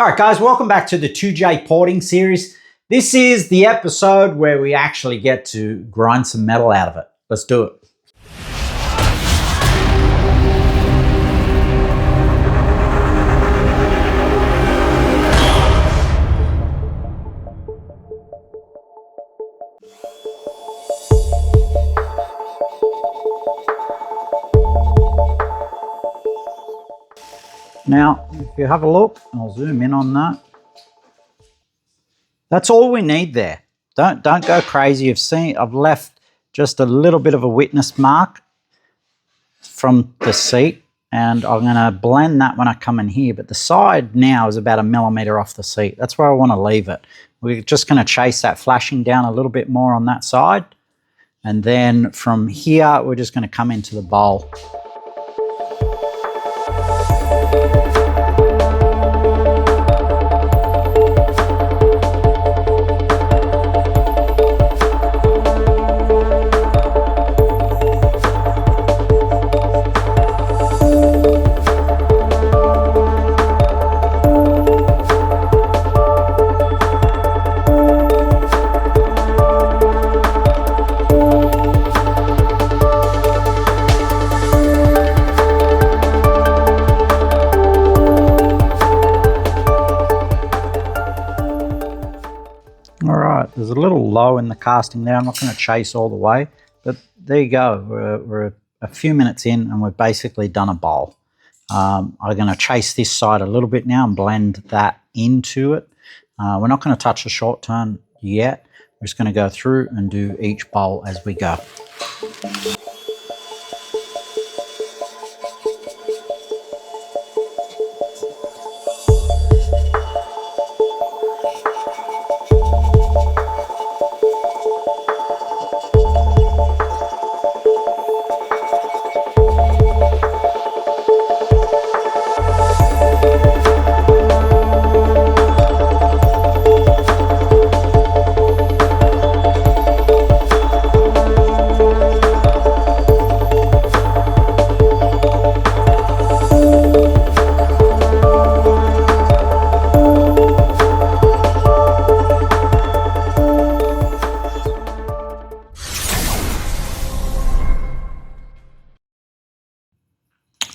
All right, guys, welcome back to the 2J porting series. This is the episode where we actually get to grind some metal out of it. Let's do it. Now, if you have a look, I'll zoom in on that. That's all we need there. Don't go crazy. You've seen, I've left just a little bit of a witness mark from the seat, and I'm going to blend that when I come in here. But the side now is about 1 millimeter off the seat. That's where I want to leave it. We're just going to chase that flashing down a little bit more on that side. And then from here, we're just going to come into the bowl. There's a little low in the casting there. I'm not going to chase all the way, but there you go. We're a few minutes in and we've basically done a bowl. I'm going to chase this side a little bit now and blend that into it. We're not going to touch the short turn yet. We're just going to go through and do each bowl as we go.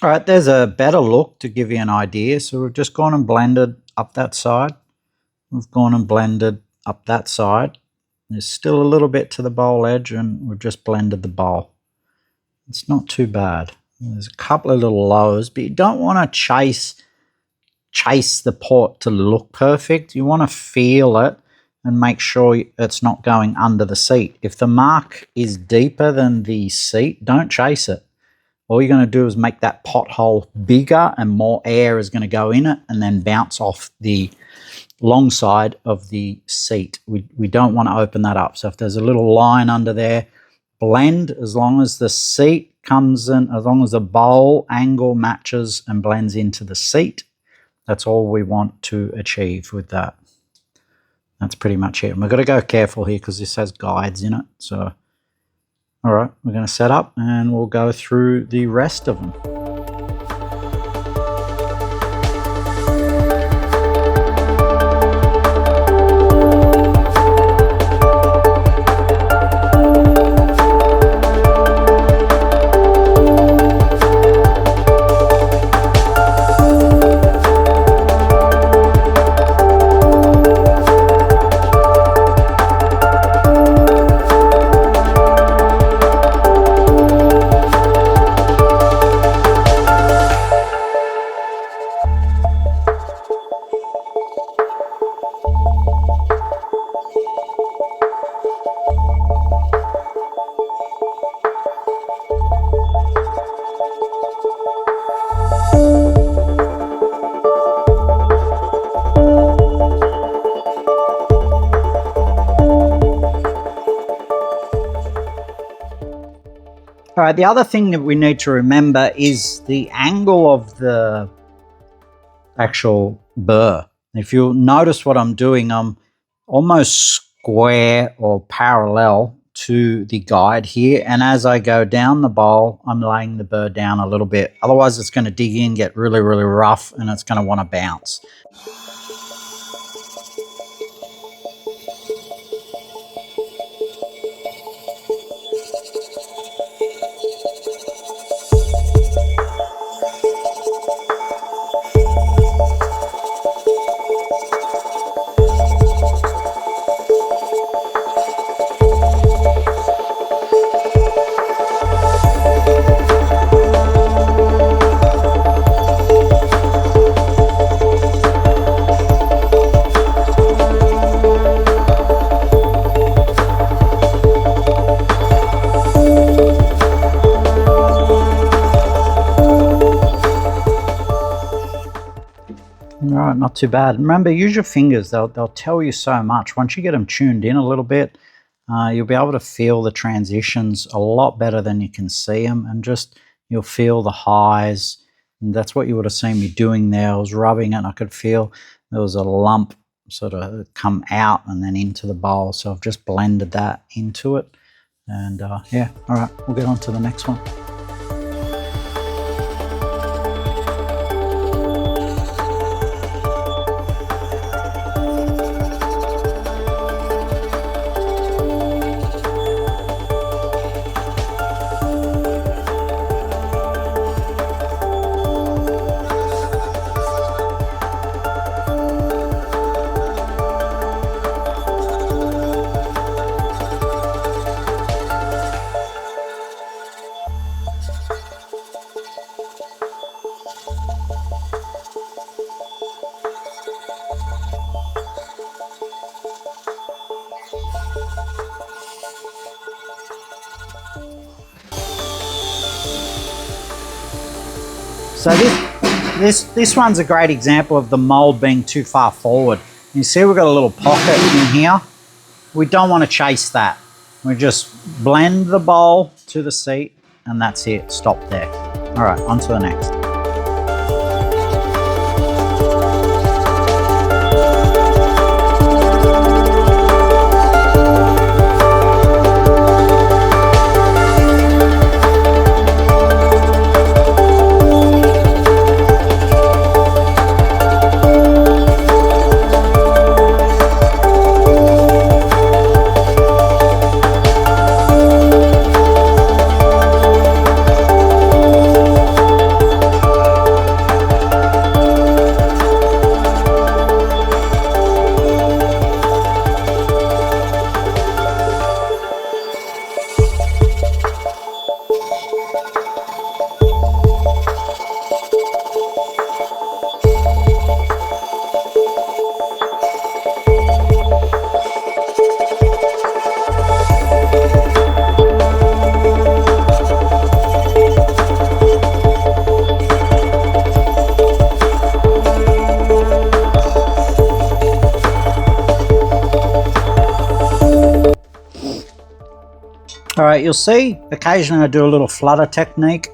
All right, there's a better look to give you an idea. So we've just gone and blended up that side. We've gone and blended up that side. There's still a little bit to the bowl edge and we've just blended the bowl. It's not too bad. There's a couple of little lows, but you don't want to chase the port to look perfect. You want to feel it and make sure it's not going under the seat. If the mark is deeper than the seat, don't chase it. All you're going to do is make that pothole bigger and more air is going to go in it and then bounce off the long side of the seat. We don't want to open that up. So if there's a little line under there, blend as long as the seat comes in, as long as the bowl angle matches and blends into the seat. That's all we want to achieve with that. That's pretty much it. And we've got to go careful here because this has guides in it. So all right, we're going to set up and we'll go through the rest of them. All right, the other thing that we need to remember is the angle of the actual burr. If you'll notice what I'm doing, I'm almost square or parallel to the guide here, and as I go down the bowl, I'm laying the burr down a little bit. Otherwise, it's going to dig in, get really, really rough, and it's going to want to bounce. All right, not too bad. Remember, use your fingers. They'll tell you so much. Once you get them tuned in a little bit, you'll be able to feel the transitions a lot better than you can see them, and just you'll feel the highs. And that's what you would have seen me doing there. I was rubbing it and I could feel there was a lump sort of come out and then into the bowl. So I've just blended that into it. And yeah, all right, we'll get on to the next one. So this one's a great example of the mold being too far forward. You see we've got a little pocket in here. We don't want to chase that. We just blend the bowl to the seat and that's it, stop there. All right, on to the next. All right, you'll see occasionally I do a little flutter technique.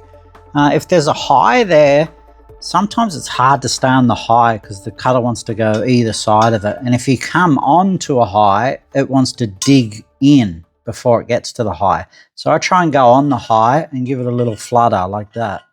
If there's a high there, sometimes it's hard to stay on the high because the cutter wants to go either side of it. And if you come on to a high, it wants to dig in before it gets to the high. So I try and go on the high and give it a little flutter like that.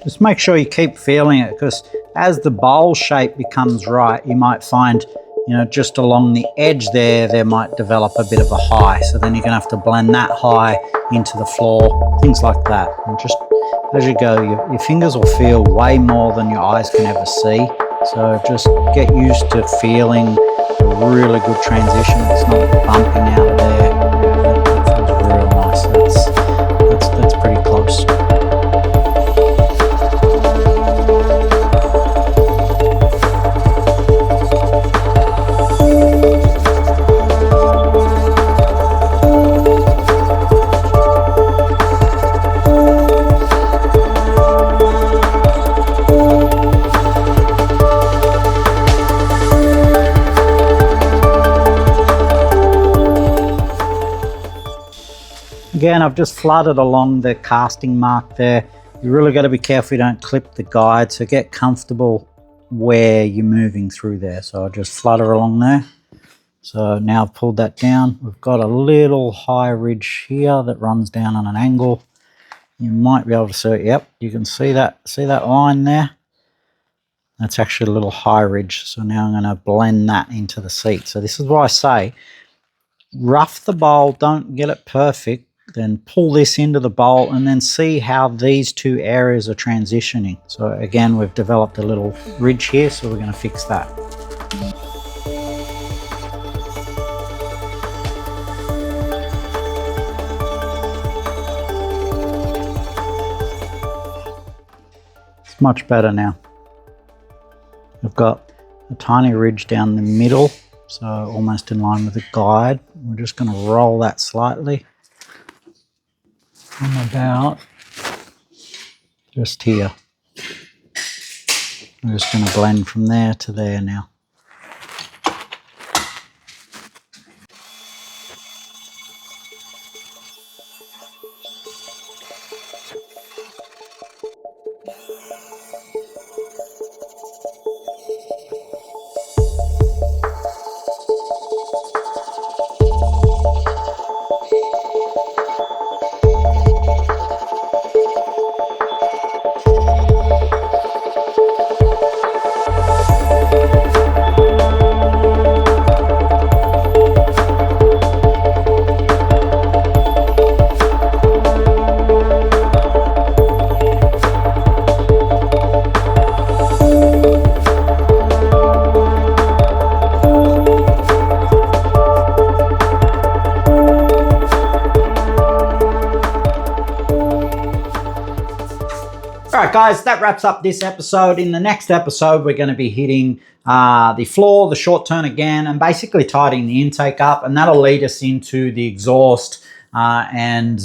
Just make sure you keep feeling it, because as the bowl shape becomes right, you might find, you know, just along the edge there might develop a bit of a high. So then you're going to have to blend that high into the floor, things like that. And just as you go, your fingers will feel way more than your eyes can ever see. So just get used to feeling a really good transition. It's not bumping out of there. That feels real nice. That's pretty close. Again, I've just fluttered along the casting mark there. You really got to be careful you don't clip the guide, so get comfortable where you're moving through there. So I just flutter along there. So now I've pulled that down. We've got a little high ridge here that runs down on an angle. You might be able to see it. Yep, you can see that line there. That's actually a little high ridge. So now I'm going to blend that into the seat. So this is why I say, rough the bowl, don't get it perfect, then pull this into the bowl and then see how these two areas are transitioning. So again, we've developed a little ridge here, so we're going to fix that. It's much better now. We've got a tiny ridge down the middle, so almost in line with the guide. We're just going to roll that slightly from about just here. We're just going to blend from there to there now. All right, guys, that wraps up this episode. In the next episode, we're going to be hitting the floor, the short turn again, and basically tidying the intake up, and that'll lead us into the exhaust and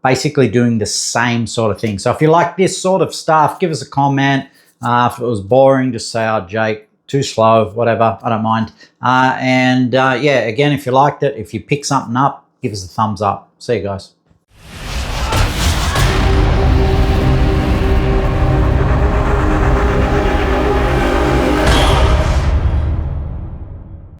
basically doing the same sort of thing. So if you like this sort of stuff, give us a comment. If it was boring, just say, oh, Jake, too slow, whatever, I don't mind. Yeah, again, if you liked it, if you pick something up, give us a thumbs up. See you guys.